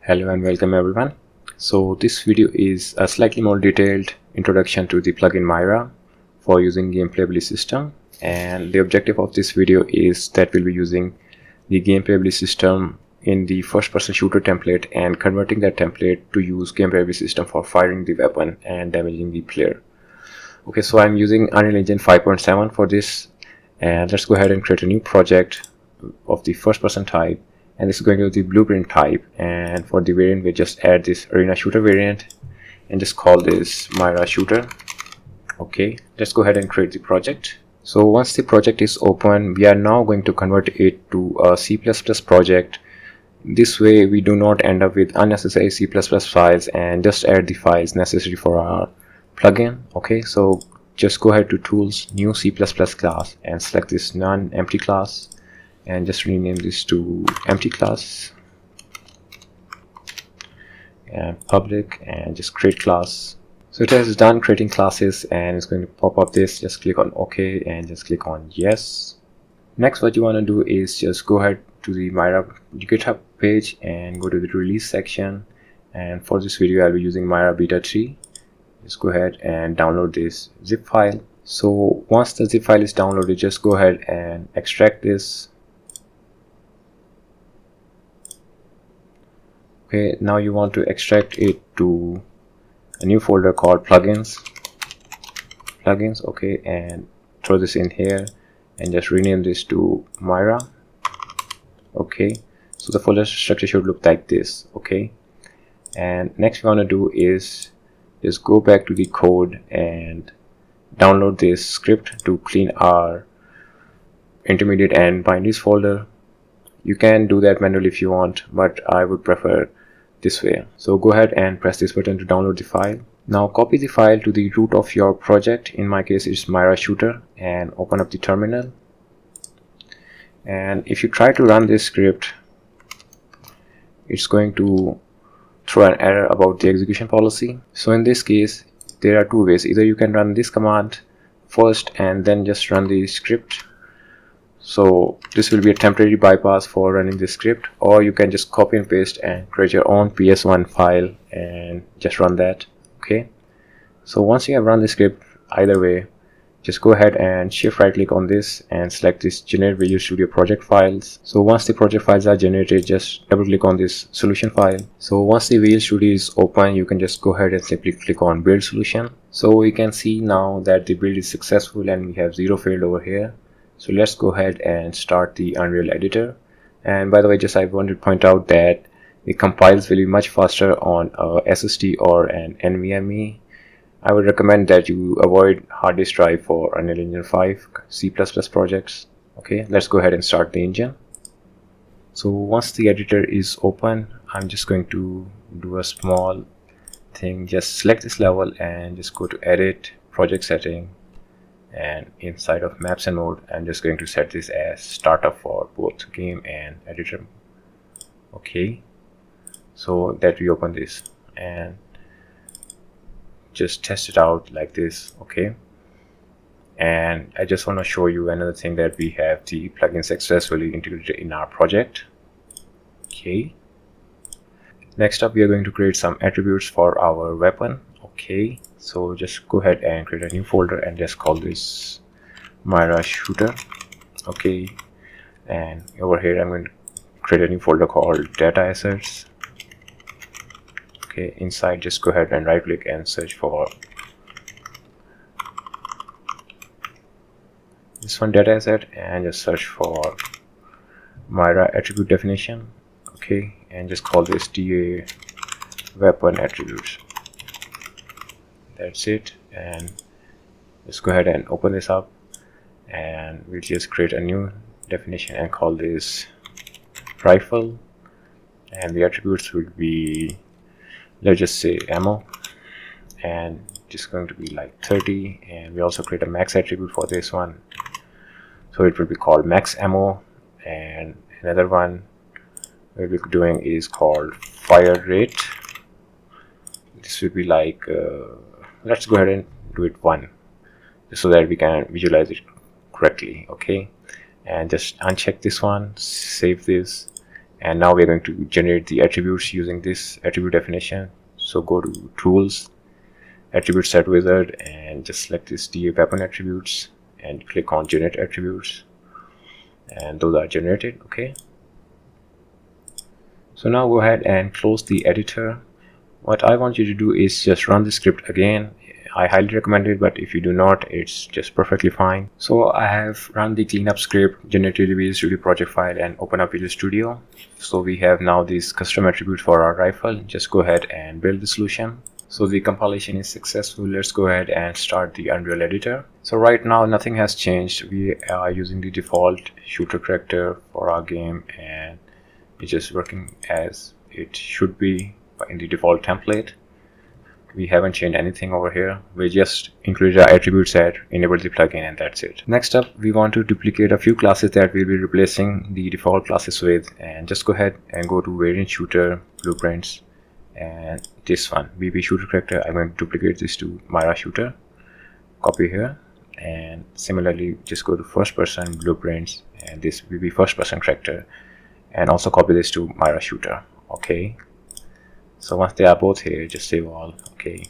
Hello and welcome everyone. So this video is a slightly more detailed introduction to the plugin Myra for using game playability system, and the objective of this video is that we'll be using the game playability system in the first person shooter template and converting that template to use game playability system for firing the weapon and damaging the player. Okay, so I'm using Unreal Engine 5.7 for this, and let's go ahead and create a new project of the first person type, and this is going to be the blueprint type, and for the variant we just add this arena shooter variant and just call this Myra shooter. Okay, let's go ahead and create the project. So once the project is open, we are now going to convert it to a C++ project. This way we do not end up with unnecessary C++ files and just add the files necessary for our plugin. Okay, so just go ahead to tools, new C++ class, and select this non-empty class and just rename this to empty class and public, and just create class. So it has done creating classes and it's going to pop up this. Just click on OK and just click on yes. Next, what you want to do is just go ahead to the Myra GitHub page and go to the release section, and for this video I'll be using Myra beta 3. Just go ahead and download this zip file. So once the zip file is downloaded, just go ahead and extract this. Okay, now you want to extract it to a new folder called plugins. Okay, and throw this in here and just rename this to Myra. Okay, so the folder structure should look like this. Okay, and next we want to do is just go back to the code and download this script to clean our intermediate and binaries folder. You can do that manually if you want, but I would prefer this way. So go ahead and press this button to download the file. Now copy the file to the root of your project. In my case it's Myra shooter, and open up the terminal. And if you try to run this script, it's going to throw an error about the execution policy. So in this case there are two ways. Either you can run this command first and then just run the script. So this will be a temporary bypass for running this script, or you can just copy and paste and create your own PS1 file and just run that. Okay, so once you have run the script, either way, just go ahead and shift right click on this and select this generate Visual Studio project files. So once the project files are generated, just double click on this solution file. So once the Visual Studio is open, you can just go ahead and simply click on build solution. So we can see now that the build is successful and we have 0 failed over here. So let's go ahead and start the Unreal editor. And by the way, just I want to point out that the compiles will be much faster on a SSD or an NVMe. I would recommend that you avoid hard disk drive for Unreal Engine 5 C++ projects. Okay, let's go ahead and start the engine. So once the editor is open, I'm just going to do a small thing. Just select this level and just go to edit, project setting, and inside of maps and mode I'm just going to set this as startup for both game and editor. Okay, so that we open this and just test it out like this. Okay, and I just want to show you another thing, that we have the plugin successfully integrated in our project. Okay, next up we are going to create some attributes for our weapon. Okay, so just go ahead and create a new folder and just call this Myra shooter. Okay, and over here I'm going to create a new folder called data assets. Okay, inside just go ahead and right click and search for this one, data asset, and just search for Myra attribute definition. Okay, and just call this DA weapon attributes. That's it, and let's go ahead and open this up, and we'll just create a new definition and call this rifle, and the attributes will be, let's just say ammo, and just going to be like 30, and we also create a max attribute for this one, so it will be called max ammo. And another one we'll be doing is called fire rate. This will be like let's go ahead and do it 1 so that we can visualize it correctly. Okay, and just uncheck this one, save this, And now we're going to generate the attributes using this attribute definition. So go to tools, attribute set wizard, and just select this DA weapon attributes and click on generate attributes, and those are generated. Okay, so now go ahead and close the editor. What I want you to do is just run the script again. I highly recommend it, but if you do not, it's just perfectly fine. So I have run the cleanup script, generated the Visual Studio project file, and open up Visual Studio. So we have now these custom attributes for our rifle. Just go ahead and build the solution. So the compilation is successful. Let's go ahead and start the Unreal Editor. So right now nothing has changed. We are using the default shooter character for our game, and it's just working as it should be in the default template. We haven't changed anything over here. We just included our attribute set, enabled the plugin, and that's it. Next up, we want to duplicate a few classes that we'll be replacing the default classes with, and just go ahead and go to variant shooter blueprints, and this one, VP shooter character, I'm going to duplicate this to Myra shooter, copy here, and similarly just go to first person blueprints, and this VP first person character, and also copy this to Myra shooter. Okay, so once they are both here, just save all. Okay,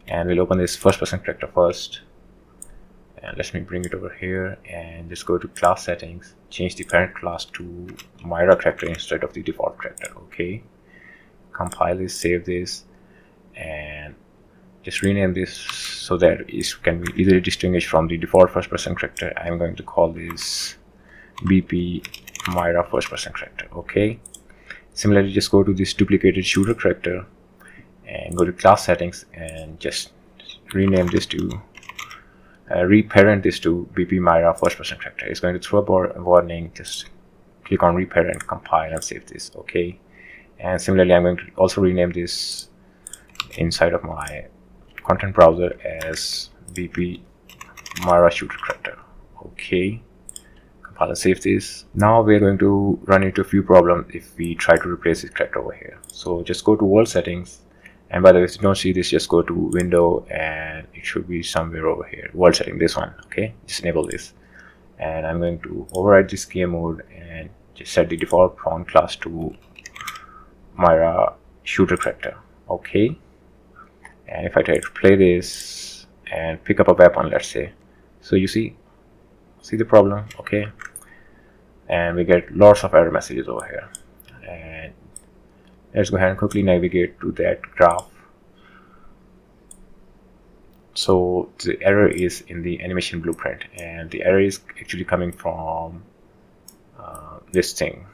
and we'll open this first person character first, and let me bring it over here and just go to class settings, change the parent class to Myra character instead of the default character. Okay, compile this, save this, and just rename this so that it can be easily distinguished from the default first person character. I'm going to call this BP Myra first person character. Okay, similarly just go to this duplicated shooter character and go to class settings and just rename this to reparent this to BP Myra first person character. It's going to throw a warning. Just click on reparent, compile, and save this. Okay, and similarly I'm going to also rename this inside of my content browser as BP Myra shooter character. Okay, compile and save this. Now we're going to run into a few problems if we try to replace this character over here. So just go to world settings, and by the way, if you don't see this, just go to window and it should be somewhere over here, world setting, this one. Okay, just enable this, and I'm going to override this game mode and just set the default pawn class to Myra shooter character. Okay, and if I try to play this and pick up a weapon, let's say, so you see the problem. Okay, and we get lots of error messages over here, and let's go ahead and quickly navigate to that graph. So the error is in the animation blueprint, and the error is actually coming from this thing.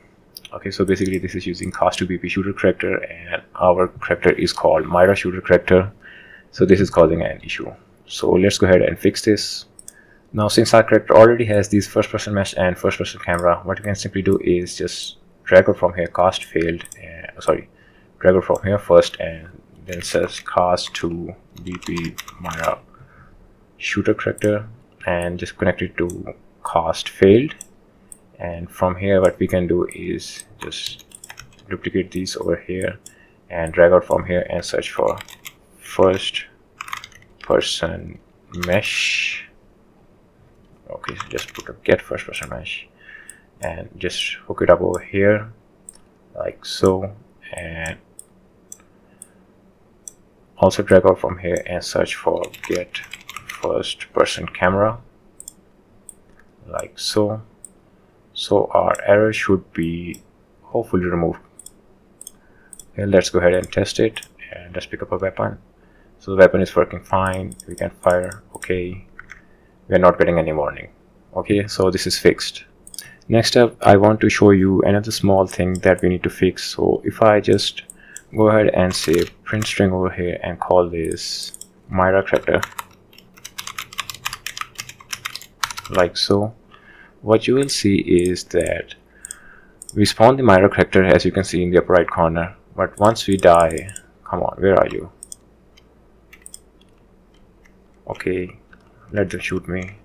Okay, so basically this is using cast to BP shooter character, and our character is called Myra shooter character, so this is causing an issue. So let's go ahead and fix this. Now since our character already has these first person mesh and first person camera, what you can simply do is just drag it from here, cast failed, drag it from here first, and then says cast to BP Myra shooter character, and just connect it to cast failed. And from here what we can do is just duplicate these over here and drag out from here and search for first person mesh. Okay, so just put a get first person mesh and just hook it up over here like so, and also drag out from here and search for get first person camera like so. So our error should be hopefully removed. Okay, let's go ahead and test it, and let's pick up a weapon. So the weapon is working fine, we can fire. Okay, we are not getting any warning. Okay, so this is fixed. Next up, I want to show you another small thing that we need to fix. So if I just go ahead and say print string over here and call this Myra character like so, what you will see is that we spawn the Myra character, as you can see in the upper right corner, but once we die, come on, where are you? Okay, let them shoot me.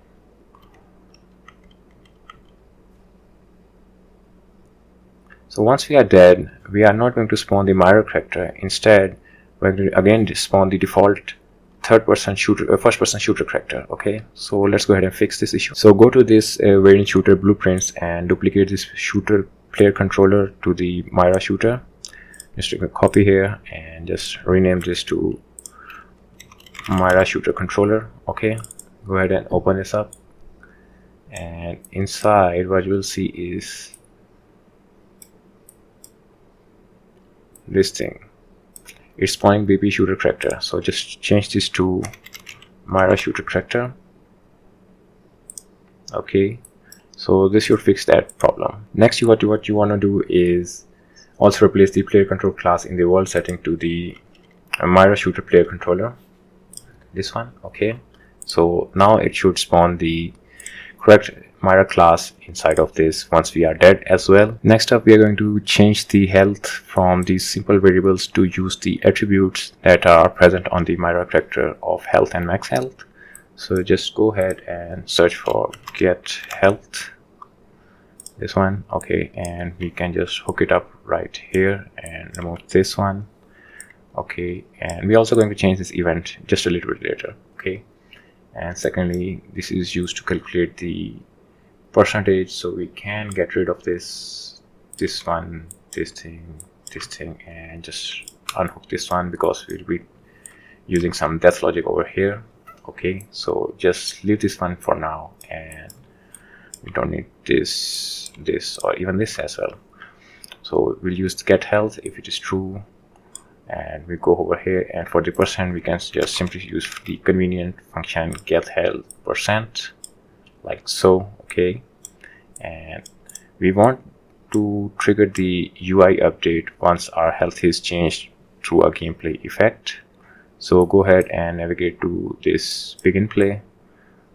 So once we are dead, we are not going to spawn the Myra character. Instead, we're going to again spawn the default first person shooter character. Okay, so let's go ahead and fix this issue. So go to this variant shooter blueprints and duplicate this player controller to the Myra shooter. Just take a copy here and just rename this to Myra shooter controller. Okay, go ahead and open this up, and inside what you will see is this thing. It's spawning BP shooter character, so just change this to Myra shooter character. Okay, so this should fix that problem. Next, what you want to do is also replace the player control class in the world setting to the Myra shooter player controller, this one. Okay, so now it should spawn the correct Myra class inside of this once we are dead as well. Next up, we are going to change the health from these simple variables to use the attributes that are present on the Myra character of health and max health. So just go ahead and search for get health, this one. Okay, and we can just hook it up right here and remove this one. Okay, and we're also going to change this event just a little bit later. Okay, and secondly, this is used to calculate the percentage, so we can get rid of this one, this thing, and just unhook this one because we'll be using some death logic over here. Okay, so just leave this one for now, and we don't need this or even this as well. So we'll use get health if it is true, and we go over here, and for the percent we can just simply use the convenient function get health percent, like so. Okay, and we want to trigger the UI update once our health is changed through a gameplay effect. So go ahead and navigate to this begin play.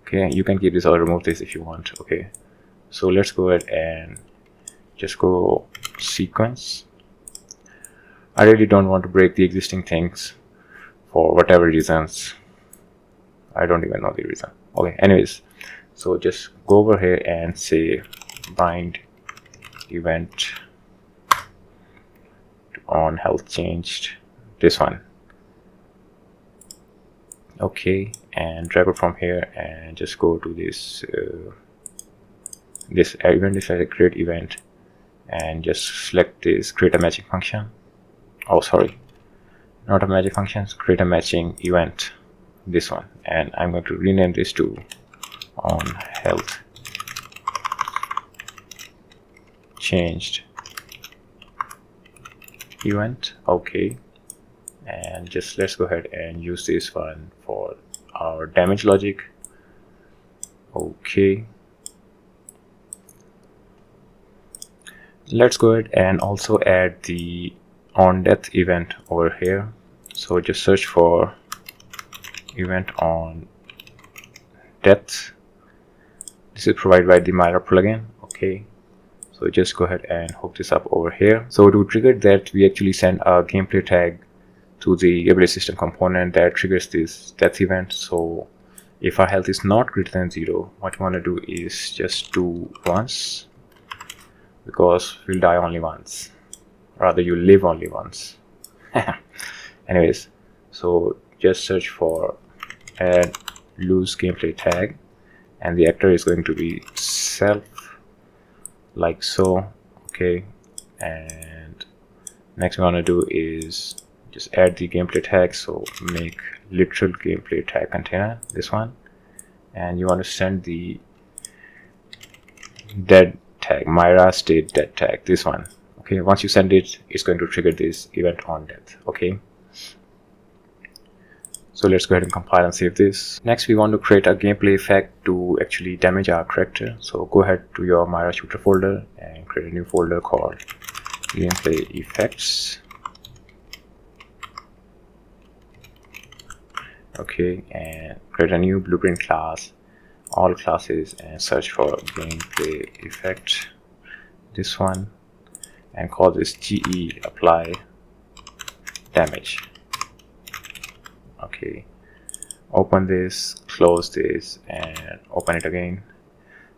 Okay, you can keep this or remove this if you want. Okay, so let's go ahead and just go sequence. I really don't want to break the existing things for whatever reasons. I don't even know the reason. Okay, anyways, so just go over here and say bind event on health changed, this one. Okay, and drag it from here and just go to this this event is a create event, and just select this create a matching function. Oh, sorry, not a magic function, create a matching event, this one. And I'm going to rename this to on health changed event. Okay, and just let's go ahead and use this one for our damage logic. Okay, let's go ahead and also add the on death event over here. So just search for event on death. This is provided by the Myra plugin. Okay, so just go ahead and hook this up over here. So to trigger that, we actually send a gameplay tag to the ability system component that triggers this death event. So if our health is not greater than 0, what we want to do is just do once, because we'll die only once, rather you live only once. Anyways, so just search for add lose gameplay tag, and the actor is going to be self, like so. Okay, and next we want to do is just add the gameplay tag, so make literal gameplay tag container, this one. And you want to send the dead tag, Myra state dead tag, this one. Okay, once you send it, it's going to trigger this event on death. Okay, so let's go ahead and compile and save this. Next, we want to create a gameplay effect to actually damage our character. So go ahead to your Myra shooter folder and create a new folder called gameplay effects. Okay, and create a new blueprint class, all classes, and search for gameplay effect, this one, and call this GE apply damage. Okay, open this, close this, and open it again.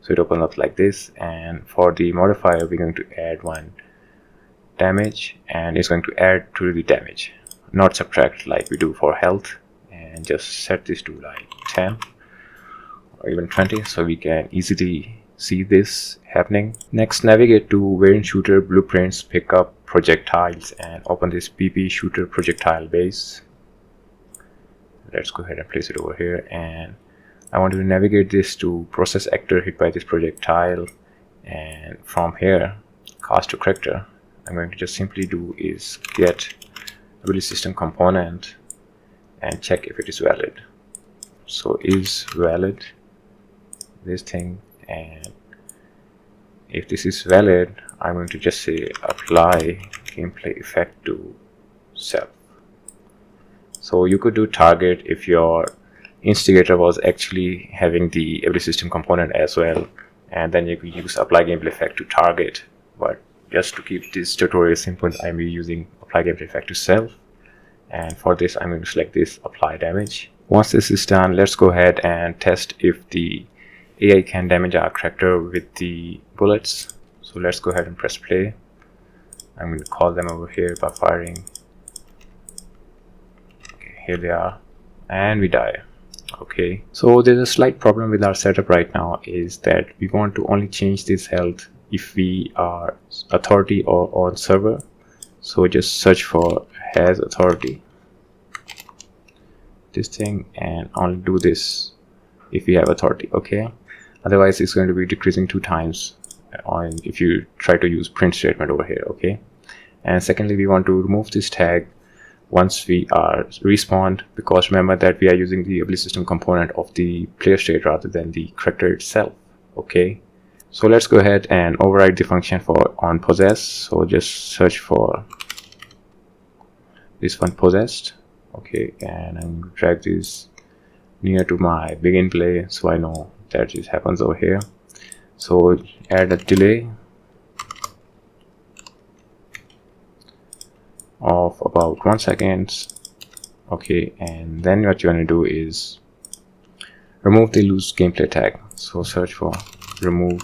So it opens up like this, and for the modifier we're going to add one damage, and it's going to add to the damage, not subtract like we do for health. And just set this to like 10 or even 20, so we can easily see this happening. Next, navigate to variant shooter blueprints, pick up projectiles and open this PP shooter projectile base. Let's go ahead and place it over here, and I want to navigate this to process actor hit by this projectile, and from here cast to character. I'm going to just simply do is get ability system component and check if it is valid. So is valid this thing, and if this is valid, I'm going to just say apply gameplay effect to self. So you could do target if your instigator was actually having the ability system component as well, and then you could use apply gameplay effect to target. But just to keep this tutorial simple, I'm using apply gameplay effect to self, and for this I'm going to select this apply damage. Once this is done, let's go ahead and test if the AI can damage our character with the bullets. So let's go ahead and press play. I'm going to call them over here by firing. Okay, here they are, and we die. Okay, so there's a slight problem with our setup right now, is that we want to only change this health if we are authority or on server. So just search for has authority, this thing, and only do this if we have authority. Okay, otherwise it's going to be decreasing 2 times on if you try to use print statement over here. Okay, and secondly, we want to remove this tag once we are respawned, because remember that we are using the ability system component of the player state rather than the character itself. Okay, so let's go ahead and override the function for on possess. So just search for this one, possessed. Okay, and I'm going to drag this near to my begin play so I know that this happens over here. So add a delay of about 1 second. Okay, and then what you want to do is remove the loose gameplay tag. So search for remove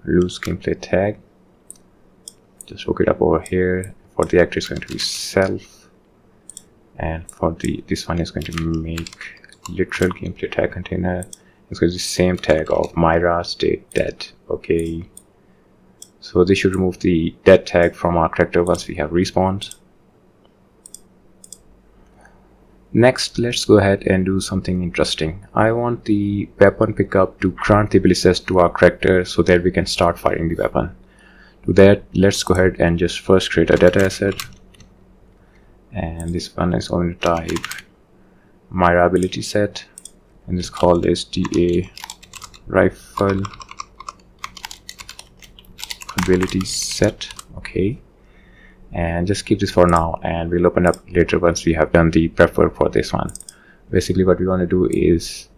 loose gameplay tag, just look it up over here. For the actor, it's going to be self, and for the this one is going to make literal gameplay tag container. It's going to be the same tag of Myra state dead. Okay, so this should remove the dead tag from our character once we have respawned. Next, let's go ahead and do something interesting. I want the weapon pickup to grant the ability set to our character so that we can start firing the weapon. To that, let's go ahead and just first create a data asset, and this one is going to type Myra ability set, and this called is DA rifle ability set. Okay, and just keep this for now, and we'll open up later once we have done the prep work for this one. Basically what we want to do is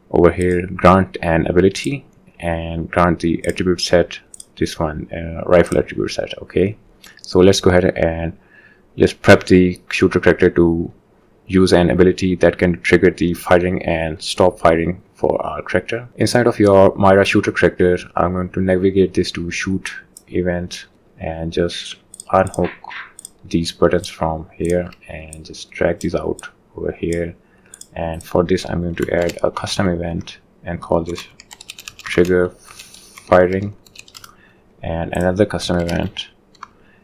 over here grant an ability and grant the attribute set, this one rifle attribute set. Okay, so let's go ahead and just prep the shooter character to use an ability that can trigger the firing and stop firing for our character. Inside of your Myra shooter character, I'm going to navigate this to shoot event and just unhook these buttons from here and just drag these out over here. And for this, I'm going to add a custom event and call this trigger firing, and another custom event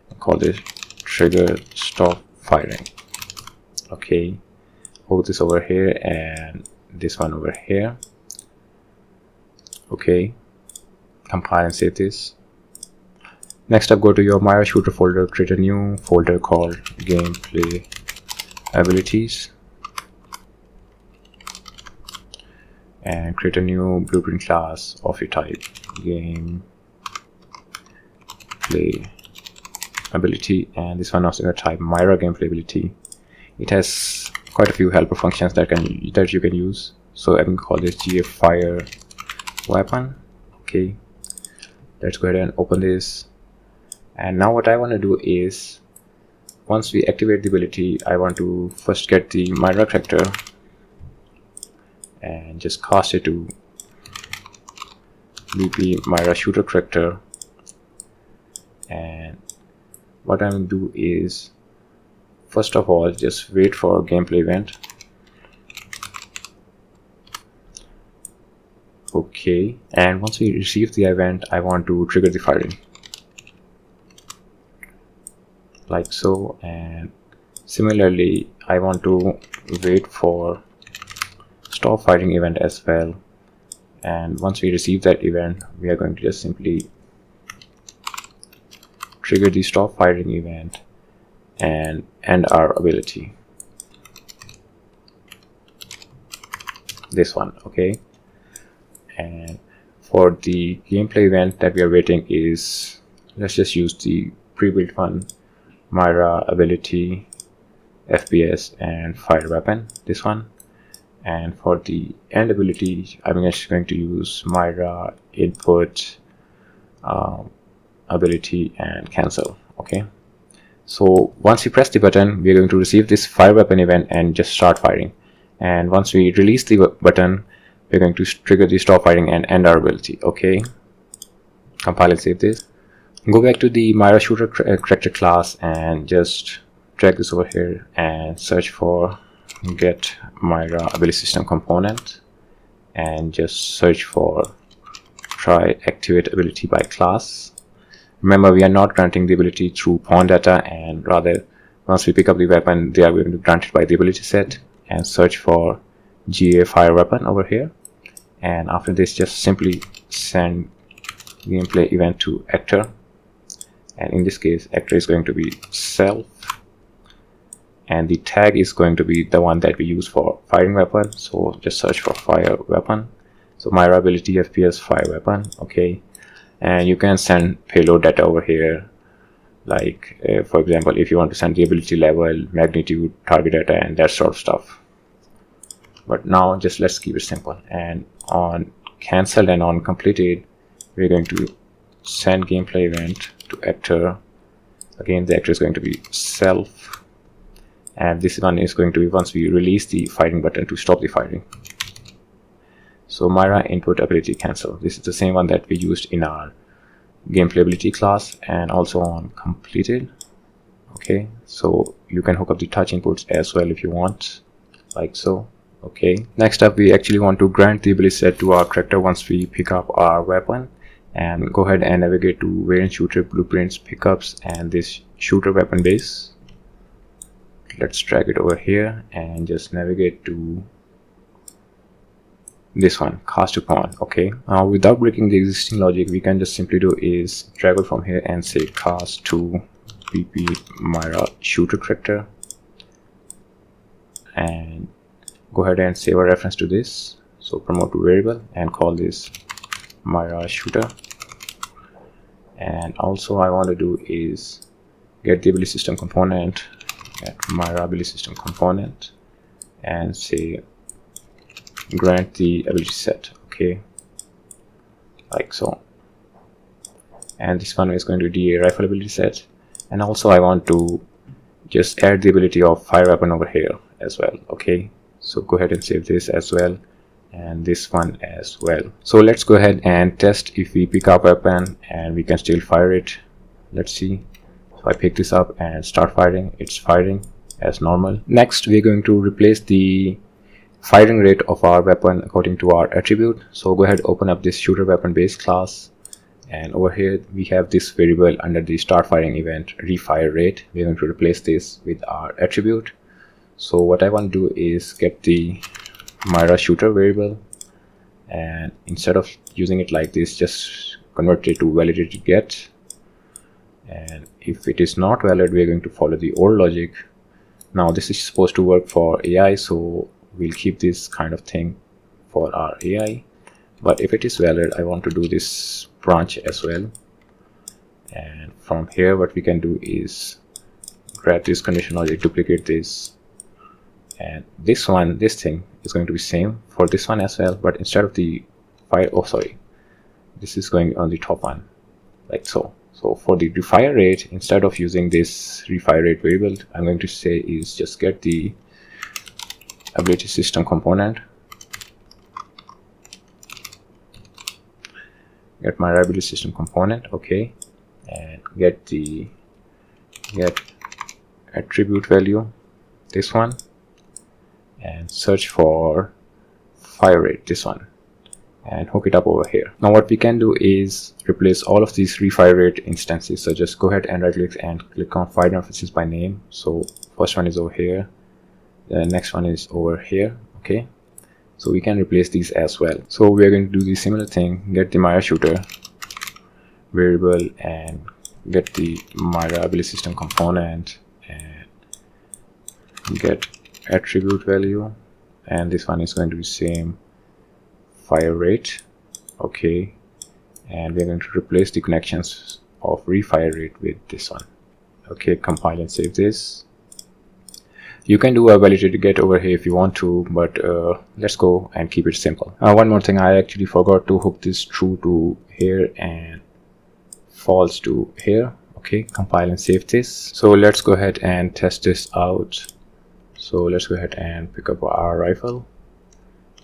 and call this trigger stop firing. Okay, hold this over here and this one over here. Okay, compile and save this. Next up, go to your Myra shooter folder, create a new folder called gameplay abilities, and create a new blueprint class of your type gameplay ability, and this one also going to type Myra gameplay ability. It has quite a few helper functions that you can use, so I can call this GA fire weapon. Okay, let's go ahead and open this. And now what I want to do is, once we activate the ability, I want to first get the Myra character and just cast it to BP Myra shooter character. And what I'm going to do is, first of all, just wait for gameplay event. Okay, and once we receive the event, I want to trigger the firing like so, and similarly I want to wait for stop firing event as well. And once we receive that event, we are going to just simply trigger the stop firing event and end our ability, this one. Okay, and for the gameplay event that we are waiting is, let's just use the pre-built one, Myra ability FPS and fire weapon, this one. And for the end ability, I'm just going to use Myra input ability and cancel. Okay, so once you press the button, we're going to receive this fire weapon event and just start firing. And once we release the button, we're going to trigger the stop firing and end our ability. Okay, compile and save this. Go back to the Myra shooter character class and just drag this over here and search for get Myra ability system component, and just search for try activate ability by class. Remember, we are not granting the ability through pawn data, and rather once we pick up the weapon, they are going to grant it by the ability set, and search for GA fire weapon over here. And after this, just simply send gameplay event to actor, and in this case actor is going to be self, and the tag is going to be the one that we use for firing weapon. So just search for fire weapon, so Myra ability FPS fire weapon. Okay, and you can send payload data over here, like for example, if you want to send the ability level, magnitude, target data, and that sort of stuff. But now just let's keep it simple, and on cancelled and on completed, we're going to send gameplay event to actor. Again, the actor is going to be self, and this one is going to be once we release the firing button to stop the firing. So Myra input ability cancel, this is the same one that we used in our gameplay ability class, and also on completed. Okay, so you can hook up the touch inputs as well if you want, like so. Okay, next up we actually want to grant the ability set to our character once we pick up our weapon, and go ahead and navigate to variant shooter blueprints pickups and this shooter weapon base. Let's drag it over here and just navigate to this one, cast to pawn. Okay, without breaking the existing logic, we can just simply do is drag it from here and say cast to BP Myra shooter character, and go ahead and save a reference to this. So promote to variable and call this Myra shooter. And also I want to do is get the ability system component at Myra ability system component and say grant the ability set. Okay, like so. And this one is going to be a rifle ability set, and also I want to just add the ability of fire weapon over here as well. Okay, so go ahead and save this as well, and this one as well. So let's go ahead and test if we pick up weapon and we can still fire it. Let's see. So I pick this up and start firing, it's firing as normal. Next we're going to replace the firing rate of our weapon according to our attribute. So go ahead, open up this shooter weapon base class, and over here we have this variable under the start firing event, refire rate. We're going to replace this with our attribute. So what I want to do is get the Myra shooter variable, and instead of using it like this, just convert it to validated get. And if it is not valid, we're going to follow the old logic. Now this is supposed to work for AI, so we'll keep this kind of thing for our AI. But if it is valid, I want to do this branch as well. And from here what we can do is grab this condition logic, duplicate this, and this thing is going to be same for this one as well, but instead of the fire, oh sorry, this is going on the top one, like so. So for the refire rate, instead of using this refire rate variable, I'm going to say is just get the ability system component, get my ability system component. Okay, and get attribute value, this one, and search for fire rate, this one, and hook it up over here. Now what we can do is replace all of these refire rate instances. So just go ahead and right click and click on file references by name. So first one is over here, the next one is over here. Okay, so we can replace these as well. So we are going to do the similar thing, get the Myra shooter variable and get the Myra ability system component and get attribute value, and this one is going to be same fire rate. Okay, and we're going to replace the connections of refire rate with this one. Okay, compile and save this. You can do a validated get over here if you want to, but let's go and keep it simple. One more thing, I actually forgot to hook this true to here and false to here. Okay, compile and save this. So let's go ahead and test this out. So let's go ahead and pick up our rifle.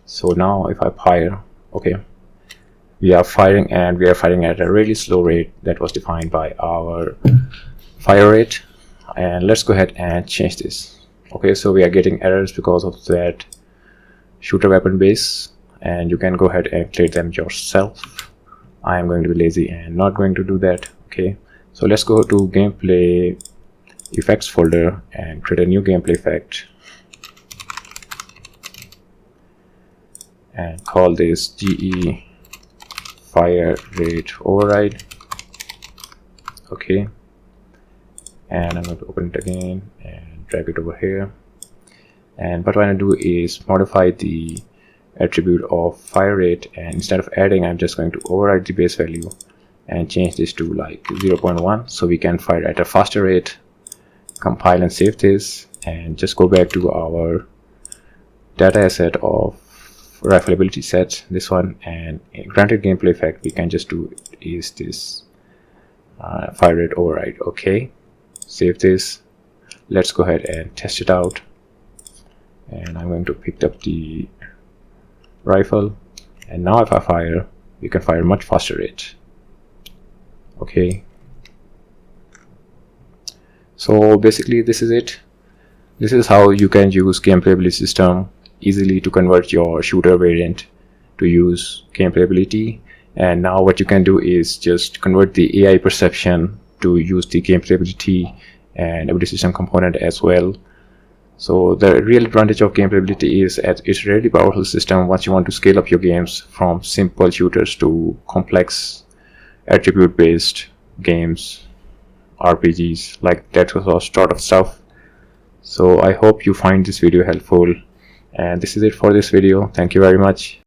So now if I fire, okay, we are firing, and we are firing at a really slow rate that was defined by our fire rate. And let's go ahead and change this. Okay, so we are getting errors because of that shooter weapon base, and you can go ahead and create them yourself. I am going to be lazy and not going to do that. Okay, so let's go to gameplay effects folder and create a new gameplay effect and call this GE fire rate override. Okay, and I'm going to open it again and drag it over here. And what I want to do is modify the attribute of fire rate, and instead of adding, I'm just going to override the base value and change this to like 0.1 so we can fire at a faster rate. Compile and save this, and just go back to our data asset of rifle ability set, this one, and granted gameplay effect we can just do is this fire rate override. Okay, save this. Let's go ahead and test it out, and I'm going to pick up the rifle, and now if I fire, we can fire much faster rate. Okay, so basically this is it. This is how you can use gameplay ability system easily to convert your shooter variant to use gameplay ability. And now what you can do is just convert the AI perception to use the gameplay ability and ability system component as well. So the real advantage of gameplay ability is that it's a really powerful system once you want to scale up your games from simple shooters to complex attribute based games, RPGs, like that sort of stuff. So I hope you find this video helpful, and this is it for this video. Thank you very much.